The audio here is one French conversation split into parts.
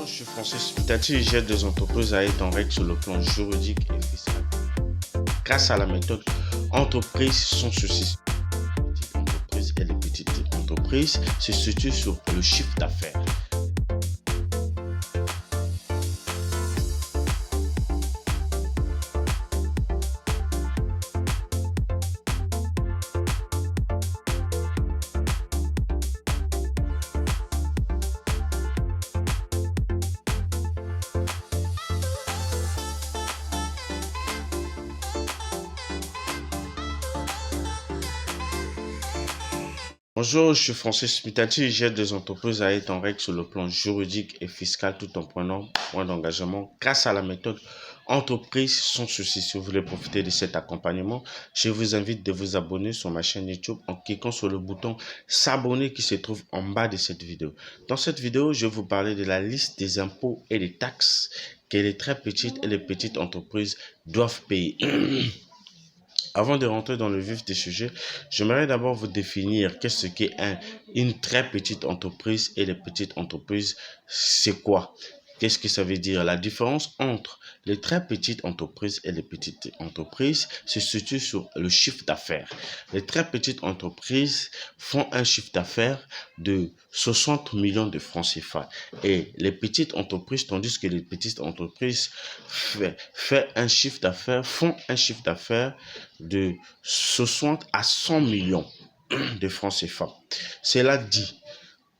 Bonjour, je suis Francis. Tati gère des entreprises à être en règle sur le plan juridique et fiscal. Grâce à la méthode entreprise sans souci. Les petites entreprises et les petites entreprises se situent sur le chiffre d'affaires. Bonjour, je suis Francis Mitati, gère des entreprises à être en règle sur le plan juridique et fiscal tout en prenant moins d'engagement grâce à la méthode entreprise sans souci. Si vous voulez profiter de cet accompagnement, je vous invite de vous abonner sur ma chaîne YouTube en cliquant sur le bouton s'abonner qui se trouve en bas de cette vidéo. Dans cette vidéo, je vais vous parler de la liste des impôts et des taxes que les très petites et les petites entreprises doivent payer. Avant de rentrer dans le vif des sujets, j'aimerais d'abord vous définir qu'est-ce qu'est une très petite entreprise et les petites entreprises, c'est quoi? Qu'est-ce que ça veut dire? La différence entre les très petites entreprises et les petites entreprises se situe sur le chiffre d'affaires. Les très petites entreprises font un chiffre d'affaires de 60 millions de francs CFA et les petites entreprises, tandis que les petites entreprises font un chiffre d'affaires de 60 à 100 millions de francs CFA. Cela dit,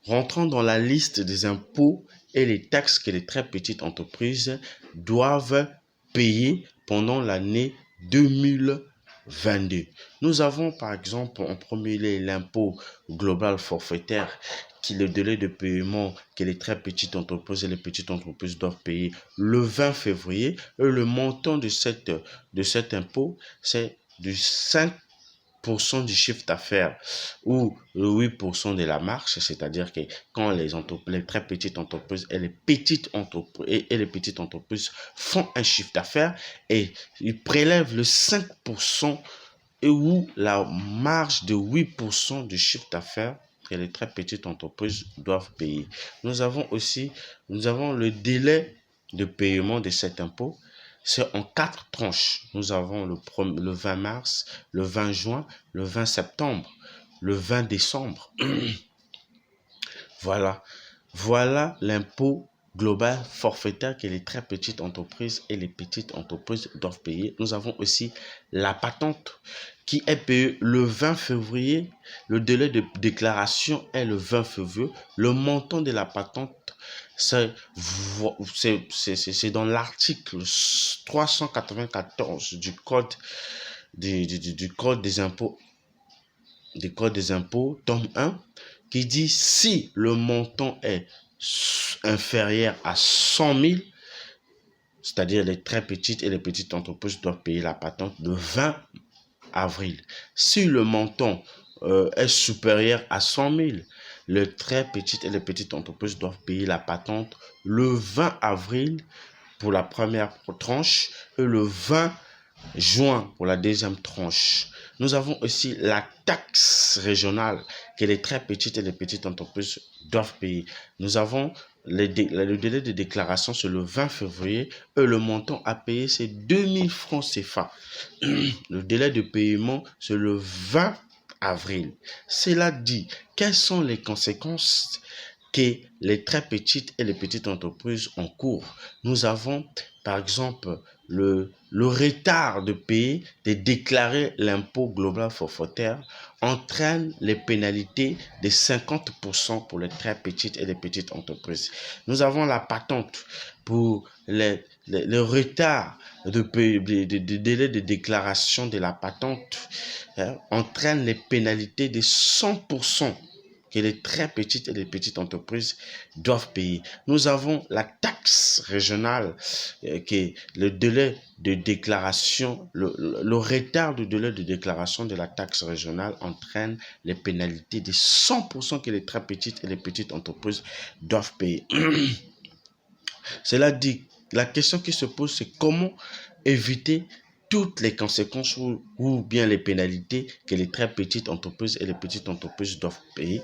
rentrant dans la liste des impôts et les taxes que les très petites entreprises doivent payer pendant l'année 2022. Nous avons par exemple en premier lieu l'impôt global forfaitaire qui est le délai de paiement que les très petites entreprises et les petites entreprises doivent payer le 20 février. Et le montant de cet impôt, c'est de 5% du chiffre d'affaires ou le 8% de la marge, c'est-à-dire que quand les très petites entreprises et les petites entreprises font un chiffre d'affaires et ils prélèvent le 5% et ou la marge de 8% du chiffre d'affaires que les très petites entreprises doivent payer. Nous avons le délai de paiement de cet impôt. C'est en 4 tranches. Nous avons le 20 mars, le 20 juin, le 20 septembre, le 20 décembre. Voilà l'impôt global forfaitaire que les très petites entreprises et les petites entreprises doivent payer. Nous avons aussi la patente qui est payée le 20 février. Le délai de déclaration est le 20 février. Le montant de la patente, c'est dans l'article 394 du code des impôts, tome 1, qui dit si le montant est inférieur à 100 000, c'est-à-dire les très petites et les petites entreprises doivent payer la patente le 20 avril. Si le montant est supérieur à 100 000, les très petites et les petites entreprises doivent payer la patente le 20 avril pour la première tranche et le 20 juin pour la deuxième tranche. Nous avons aussi la taxe régionale que les très petites et les petites entreprises doivent payer. Nous avons le délai de déclaration, c'est le 20 février et le montant à payer, c'est 2000 francs CFA. Le délai de paiement, c'est le 20 avril. Cela dit, quelles sont les conséquences que les très petites et les petites entreprises encourent? Nous avons, par exemple, le retard de payer, de déclarer l'impôt global forfaitaire entraîne les pénalités de 50% pour les très petites et les petites entreprises. Nous avons la patente pour le retard de délai de déclaration de la patente entraîne les pénalités de 100% que les très petites et les petites entreprises doivent payer. Nous avons la taxe régionale qui est le délai de déclaration, le retard du délai de déclaration de la taxe régionale entraîne les pénalités de 100% que les très petites et les petites entreprises doivent payer. Cela dit, la question qui se pose, c'est comment éviter toutes les conséquences ou bien les pénalités que les très petites entreprises et les petites entreprises doivent payer.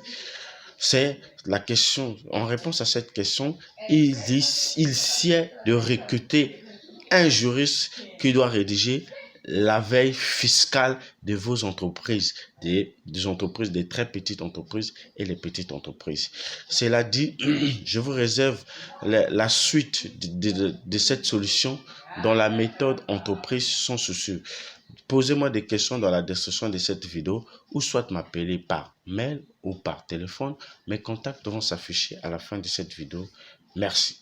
C'est la question. En réponse à cette question, il sied de recruter un juriste qui doit rédiger la veille fiscale de vos entreprises, des entreprises, des très petites entreprises et les petites entreprises. Cela dit, je vous réserve la suite de cette solution dans la méthode entreprise sans souci. Posez-moi des questions dans la description de cette vidéo ou soit m'appeler par mail ou par téléphone. Mes contacts devront s'afficher à la fin de cette vidéo. Merci.